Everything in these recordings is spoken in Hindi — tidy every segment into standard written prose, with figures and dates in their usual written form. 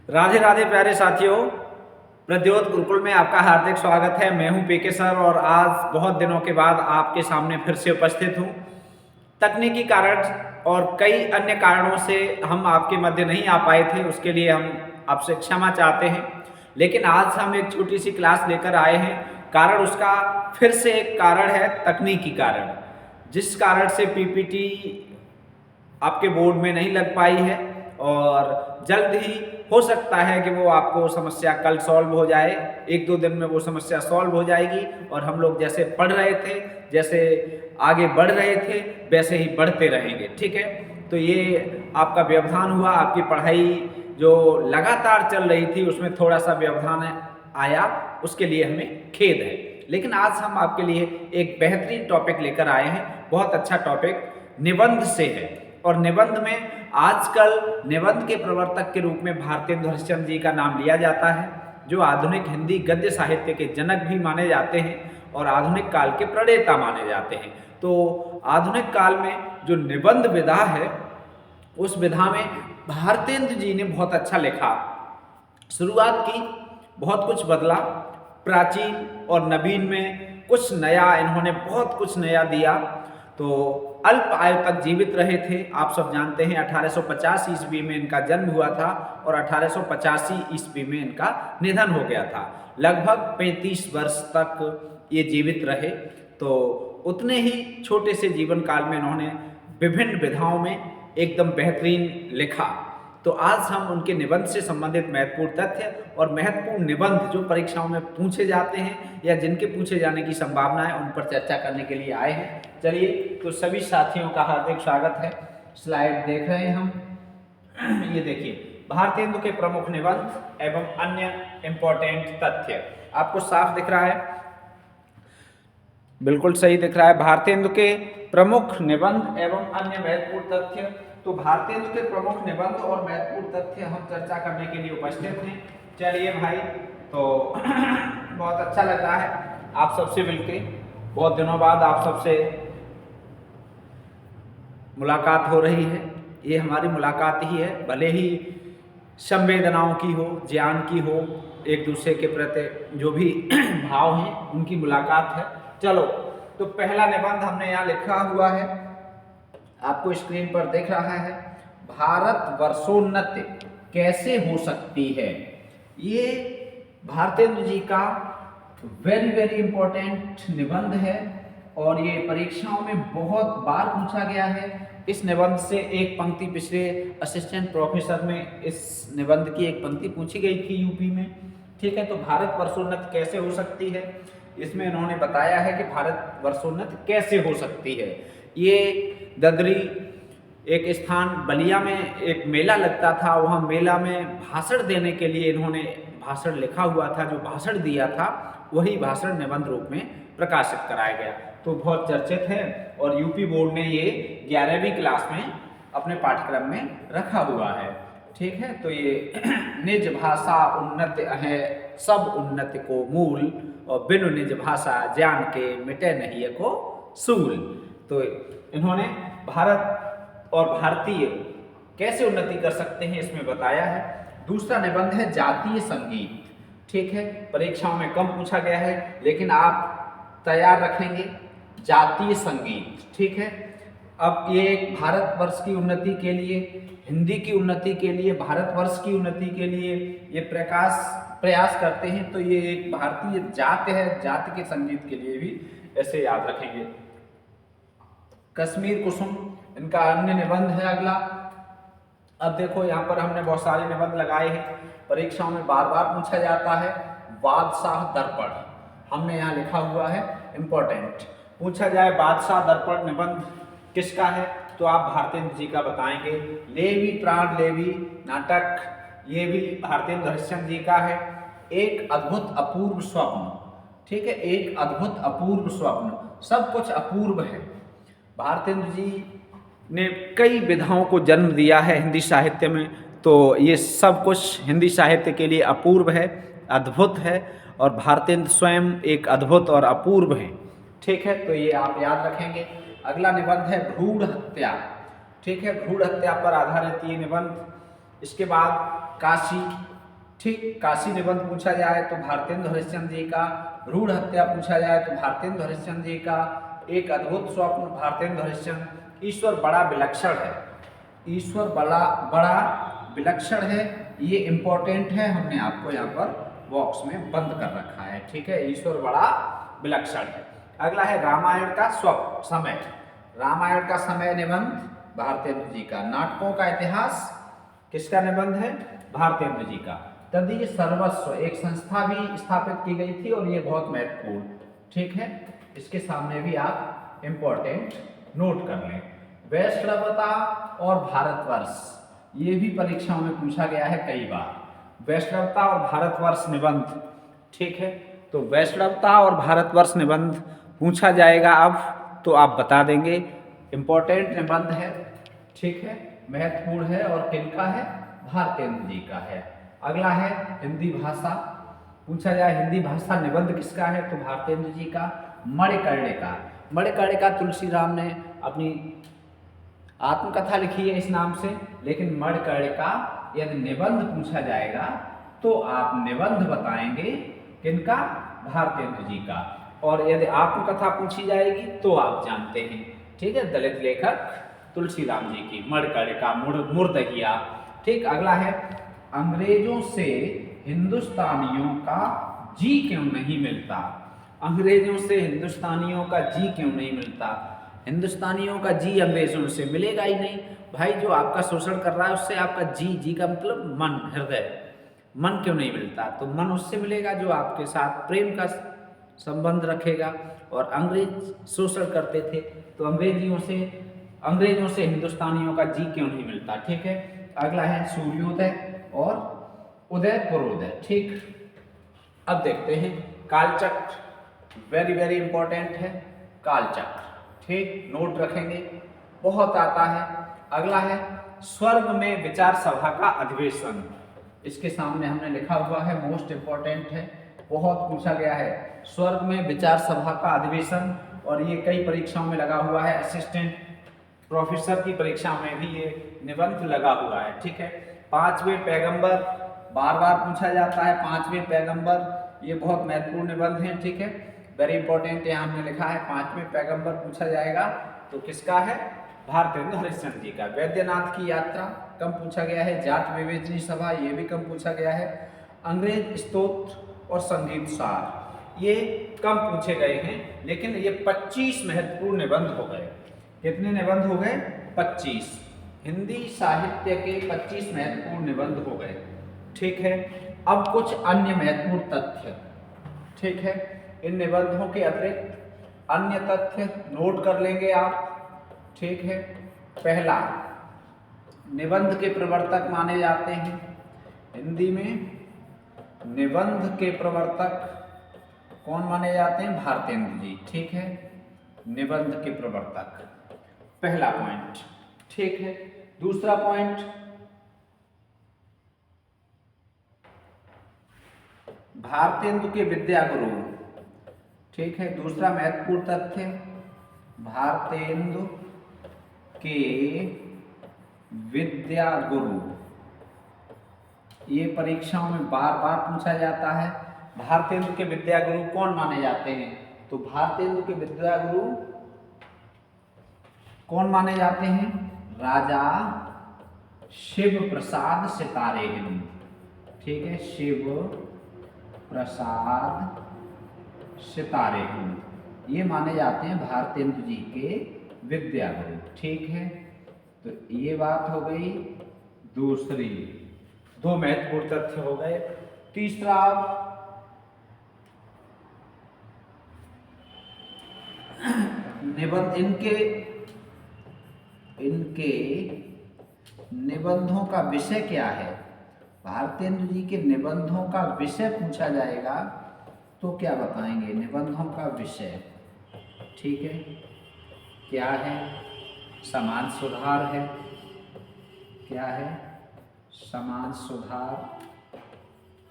राधे राधे प्यारे साथियों, प्रद्योत गुरुकुल में आपका हार्दिक स्वागत है। मैं हूं पीके सर और आज बहुत दिनों के बाद आपके सामने फिर से उपस्थित हूं। तकनीकी कारण और कई अन्य कारणों से हम आपके मध्य नहीं आ पाए थे, उसके लिए हम आपसे क्षमा चाहते हैं। लेकिन आज हम एक छोटी सी क्लास लेकर आए हैं। कारण उसका फिर से एक कारण है तकनीकी कारण, जिस कारण से पीपीटी आपके बोर्ड में नहीं लग पाई है और जल्द ही हो सकता है कि वो आपको समस्या कल सॉल्व हो जाए। एक दो दिन में वो समस्या सॉल्व हो जाएगी और हम लोग जैसे पढ़ रहे थे, जैसे आगे बढ़ रहे थे, वैसे ही बढ़ते रहेंगे। ठीक है, तो ये आपका व्यवधान हुआ, आपकी पढ़ाई जो लगातार चल रही थी उसमें थोड़ा सा व्यवधान आया, उसके लिए हमें खेद है। लेकिन आज हम आपके लिए एक बेहतरीन टॉपिक लेकर आए हैं। बहुत अच्छा टॉपिक निबंध से है और निबंध में आजकल निबंध के प्रवर्तक के रूप में भारतेंदु हरिश्चंद्र जी का नाम लिया जाता है, जो आधुनिक हिंदी गद्य साहित्य के जनक भी माने जाते हैं और आधुनिक काल के प्रणेता माने जाते हैं। तो आधुनिक काल में जो निबंध विधा है, उस विधा में भारतेंदु जी ने बहुत अच्छा लिखा, शुरुआत की, बहुत कुछ बदला, प्राचीन और नवीन में कुछ नया इन्होंने बहुत कुछ नया दिया। तो अल्प आयु तक जीवित रहे थे। आप सब जानते हैं 1850 ईस्वी में इनका जन्म हुआ था और 1885 ईस्वी में इनका निधन हो गया था। लगभग 35 वर्ष तक ये जीवित रहे। तो उतने ही छोटे से जीवन काल में इन्होंने विभिन्न विधाओं में एकदम बेहतरीन लिखा। तो आज हम उनके निबंध से संबंधित महत्वपूर्ण तथ्य और महत्वपूर्ण निबंध जो परीक्षाओं में पूछे जाते हैं या जिनके पूछे जाने की संभावना है, उन पर चर्चा करने के लिए आए हैं। चलिए, तो सभी साथियों का हार्दिक स्वागत है। स्लाइड देख रहे हैं हम। ये देखिए, भारतेंदु के प्रमुख निबंध एवं अन्य इंपॉर्टेंट तथ्य। आपको साफ दिख रहा है? बिल्कुल सही दिख रहा है। भारतेंदु के प्रमुख निबंध एवं अन्य महत्वपूर्ण तथ्य। तो भारतेंदु के प्रमुख निबंध और महत्वपूर्ण तथ्य हम चर्चा करने के लिए उपस्थित हैं। चलिए भाई, तो बहुत अच्छा लग रहा है आप सबसे मिलके। बहुत दिनों बाद आप सबसे मुलाकात हो रही है। ये हमारी मुलाकात ही है, भले ही संवेदनाओं की हो, ज्ञान की हो, एक दूसरे के प्रति जो भी भाव हैं उनकी मुलाकात है। चलो, तो पहला निबंध हमने यहाँ लिखा हुआ है, आपको स्क्रीन पर दिख रहा है। भारत वर्षोन्नति कैसे हो सकती है? ये भारतेंदु जी का वेरी वेरी इंपॉर्टेंट निबंध है और ये परीक्षाओं में बहुत बार पूछा गया है। इस निबंध से एक पंक्ति पिछले असिस्टेंट प्रोफेसर में इस निबंध की एक पंक्ति पूछी गई थी यूपी में। ठीक है, तो भारत वर्षोन्नति कैसे हो सकती है, इसमें इन्होंने बताया है कि भारत वर्षोन्नति कैसे हो सकती है। ये ददरी एक स्थान बलिया में एक मेला लगता था, वहाँ मेला में भाषण देने के लिए इन्होंने भाषण लिखा हुआ था। जो भाषण दिया था वही भाषण निबंध रूप में प्रकाशित कराया गया। तो बहुत चर्चित है और यूपी बोर्ड ने ये 11वीं क्लास में अपने पाठ्यक्रम में रखा हुआ है। ठीक है, तो ये निज भाषा उन्नति है सब उन्नति को मूल और बिनु निज भाषा ज्ञान के मिटे नहीं को सूल। तो इन्होंने भारत और भारतीय कैसे उन्नति कर सकते हैं इसमें बताया है। दूसरा निबंध है जातीय संगीत। ठीक है, परीक्षाओं में कम पूछा गया है लेकिन आप तैयार रखेंगे जातीय संगीत। ठीक है, अब ये एक भारतवर्ष की उन्नति के लिए, हिंदी की उन्नति के लिए, भारतवर्ष की उन्नति के लिए ये प्रयास करते हैं। तो ये एक भारतीय जाति है, जाति के संगीत के लिए भी ऐसे याद रखेंगे। कश्मीर कुसुम इनका अन्य निबंध है अगला। अब देखो, यहाँ पर हमने बहुत सारे निबंध लगाए हैं, परीक्षाओं में बार बार पूछा जाता है। बादशाह दर्पण हमने यहाँ लिखा हुआ है, इंपॉर्टेंट। पूछा जाए बादशाह दर्पण निबंध किसका है, तो आप भारतेंदु जी का बताएंगे। लेवी प्राण लेवी नाटक, ये भी भारतेंदु हरिश्चंद्र जी का है। एक अद्भुत अपूर्व स्वप्न। ठीक है, एक अद्भुत अपूर्व स्वप्न, सब कुछ अपूर्व है। भारतेंदु जी ने कई विधाओं को जन्म दिया है हिंदी साहित्य में, तो ये सब कुछ हिंदी साहित्य के लिए अपूर्व है, अद्भुत है और भारतेंदु स्वयं एक अद्भुत और अपूर्व हैं। ठीक है, तो ये आप याद रखेंगे। अगला निबंध है भ्रूण हत्या। ठीक है, भ्रूण हत्या पर आधारित ये निबंध। इसके बाद काशी ठीक, काशी निबंध पूछा जाए तो भारतेंदु हरिश्चंद्र जी का, रूढ़ हत्या पूछा जाए तो भारतेंदु हरिश्चंद्र जी का, एक अद्भुत स्वप्न भारतेंदु हरिश्चंद्र, ईश्वर बड़ा विलक्षण है, ईश्वर बड़ा बड़ा विलक्षण है, ये इंपॉर्टेंट है, हमने आपको यहाँ पर बॉक्स में बंद कर रखा है। ठीक है, ईश्वर बड़ा विलक्षण है। अगला है रामायण का समय, रामायण का समय निबंध भारतेंदु जी का, नाटकों का इतिहास किसका निबंध है? भारतेंदु जी का। तदीय सर्वस्व एक संस्था भी स्थापित की गई थी और ये बहुत महत्वपूर्ण, ठीक है, इसके सामने भी आप इंपॉर्टेंट नोट कर लें। वैष्णवता और भारतवर्ष, ये भी परीक्षाओं में पूछा गया है कई बार, वैष्णवता और भारतवर्ष निबंध, ठीक है, तो वैष्णवता और भारतवर्ष निबंध पूछा जाएगा अब, तो आप बता देंगे, इंपॉर्टेंट निबंध है, ठीक है, महत्वपूर्ण है, और किनका है? भारतेंदु जी का है। अगला है हिंदी भाषा, पूछा जाए हिंदी भाषा निबंध किसका है? तो भारतेंदु जी का। मणिकर्णिका, मणिकर्णिका तुलसीराम ने अपनी आत्मकथा लिखी है इस नाम से, लेकिन मणिकर्णिका यदि निबंध पूछा जाएगा तो आप निबंध बताएंगे किनका? भारतेंदु जी का। और यदि आत्मकथा पूछी जाएगी तो आप जानते हैं, ठीक है, दलित लेखक तुलसीराम जी की मणिकर्णिका, मुर्दगिया। ठीक, अगला है अंग्रेजों से हिंदुस्तानियों का जी क्यों नहीं मिलता? अंग्रेजों से हिंदुस्तानियों का जी क्यों नहीं मिलता? हिंदुस्तानियों का जी अंग्रेजों से मिलेगा ही नहीं भाई, जो आपका शोषण कर रहा है उससे आपका जी का मतलब मन, हृदय, मन क्यों नहीं मिलता? तो मन उससे मिलेगा जो आपके साथ प्रेम का संबंध रखेगा, और अंग्रेज शोषण करते थे तो अंग्रेजों से हिंदुस्तानियों का जी क्यों नहीं मिलता? ठीक है, अगला है सूर्योदय और उदय पूर्वोदय। ठीक, अब देखते हैं कालचक्र, वेरी वेरी इंपॉर्टेंट है कालचक्र, ठीक, नोट रखेंगे, बहुत आता है। अगला है स्वर्ग में विचार सभा का अधिवेशन, इसके सामने हमने लिखा हुआ है, मोस्ट इंपॉर्टेंट है, बहुत पूछा गया है, स्वर्ग में विचार सभा का अधिवेशन, और ये कई परीक्षाओं में लगा हुआ है, असिस्टेंट प्रोफेसर की परीक्षा में भी ये निबंध लगा हुआ है। ठीक है, पांचवें पैगंबर बार बार पूछा जाता है, पांचवें पैगंबर, ये बहुत महत्वपूर्ण निबंध है, ठीक है, वेरी इंपॉर्टेंट, यहाँ हमने लिखा है पांचवें पैगंबर पूछा जाएगा तो किसका है? भारतेंदु हरिश्चंद्र जी का। वैद्यनाथ की यात्रा कम पूछा गया है, जाट विवेचनी सभा ये भी कम पूछा गया है, अंग्रेज स्तोत्र और संगीत सार ये कम पूछे गए हैं, लेकिन ये 25 महत्वपूर्ण निबंध हो गए। कितने निबंध हो गए? 25। हिंदी साहित्य के 25 महत्वपूर्ण निबंध हो गए। ठीक है, अब कुछ अन्य महत्वपूर्ण तथ्य, ठीक है, इन निबंधों के अतिरिक्त अन्य तथ्य नोट कर लेंगे आप। ठीक है, पहला, निबंध के प्रवर्तक माने जाते हैं हिंदी में, निबंध के प्रवर्तक कौन माने जाते हैं? भारतेंदु जी। ठीक है, निबंध के प्रवर्तक, पहला पॉइंट, ठीक है। दूसरा पॉइंट, भारतेंदु के विद्या गुरु, ठीक है, दूसरा महत्वपूर्ण तथ्य, भारतेंदु के विद्या गुरु, ये परीक्षाओं में बार बार पूछा जाता है। भारतेंदु के विद्या गुरु कौन माने जाते हैं? तो भारतेंदु के विद्या गुरु कौन माने जाते हैं? राजा शिव प्रसाद सितारे हिंद, ठीक है, शिव प्रसाद सितारे हिंद, ये माने जाते हैं भारतेंदु जी के विद्या गुरु। ठीक है, तो ये बात हो गई दूसरी, दो महत्वपूर्ण तथ्य हो गए। तीसरा, निबंध, इनके निबंधों का विषय क्या है? भारतेंदु जी के निबंधों का विषय पूछा जाएगा तो क्या बताएंगे? निबंधों का विषय, ठीक है, क्या है? समाज सुधार है, क्या है? समाज सुधार,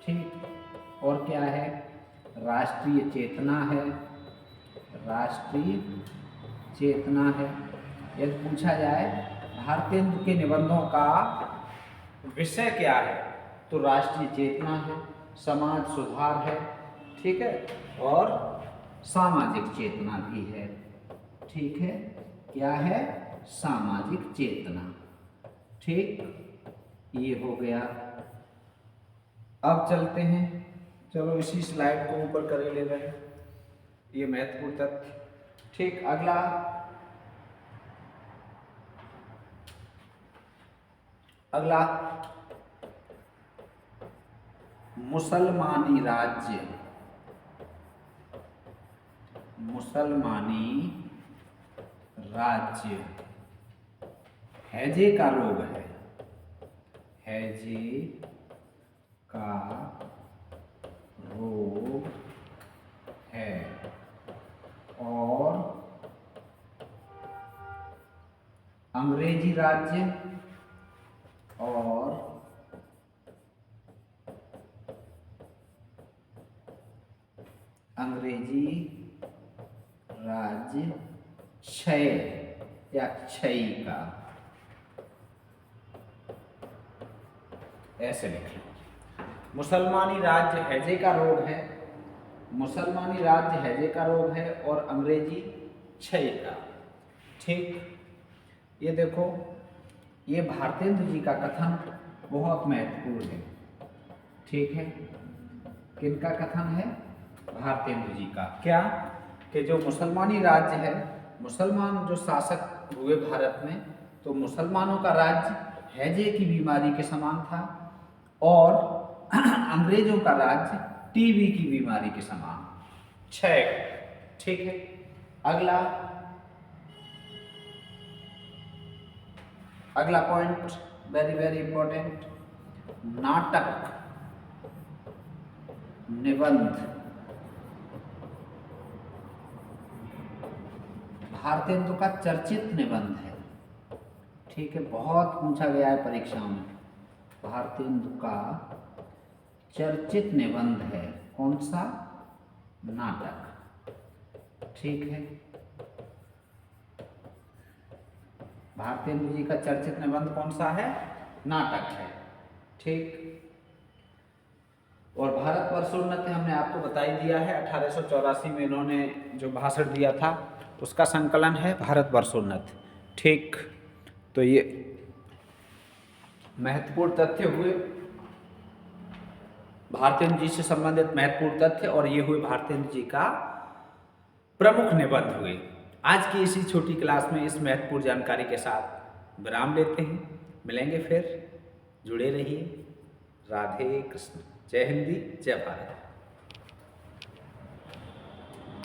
ठीक, और क्या है? राष्ट्रीय चेतना है, राष्ट्रीय चेतना है। यदि पूछा जाए भारतेंदु के निबंधों का विषय क्या है, तो राष्ट्रीय चेतना है, समाज सुधार है, ठीक है, और सामाजिक चेतना भी है, ठीक है। क्या है? सामाजिक चेतना, ठीक, ये हो गया। अब चलते हैं, चलो इसी स्लाइड को ऊपर कर ले रहे हैं, ये महत्वपूर्ण तथ्य, ठीक। अगला मुसलमानी राज्य, हैजे का रोग है, हैजे का रोग है, और अंग्रेजी राज्य और अंग्रेजी राज्य क्षय या क्षय का, ऐसे लिखें। मुसलमानी राज्य हैजे का रोग है, मुसलमानी राज्य हैजे का रोग है, और अंग्रेजी क्षय का, ठीक। ये देखो, ये भारतेंदु जी का कथन बहुत महत्वपूर्ण है, ठीक है। किनका कथन है? भारतेंदु जी का। क्या? कि जो मुसलमानी राज्य है, मुसलमान जो शासक हुए भारत में, तो मुसलमानों का राज्य हैजे की बीमारी के समान था, और अंग्रेजों का राज्य टीबी की बीमारी के समान, क्षय, ठीक है। अगला पॉइंट वेरी वेरी इंपॉर्टेंट, नाटक, निबंध। भारतेंदु का चर्चित निबंध है, ठीक है, बहुत पूछा गया है परीक्षाओं में। भारतेंदु का चर्चित निबंध है, कौन सा? नाटक, ठीक है। भारतेंदु जी का चर्चित निबंध कौन सा है? नाटक है, ठीक। और भारत वर्षोन्नत हमने आपको बता ही दिया है, 1884 में इन्होंने जो भाषण दिया था उसका संकलन है भारत वर्षोन्नत, ठीक। तो ये महत्वपूर्ण तथ्य हुए, भारतेंदु जी से संबंधित महत्वपूर्ण तथ्य, और ये हुए भारतेंदु जी का प्रमुख निबंध हुए। आज की इसी छोटी क्लास में इस महत्वपूर्ण जानकारी के साथ विराम लेते हैं, मिलेंगे फिर, जुड़े रहिए। राधे कृष्ण, जय हिंदी, जय भारत।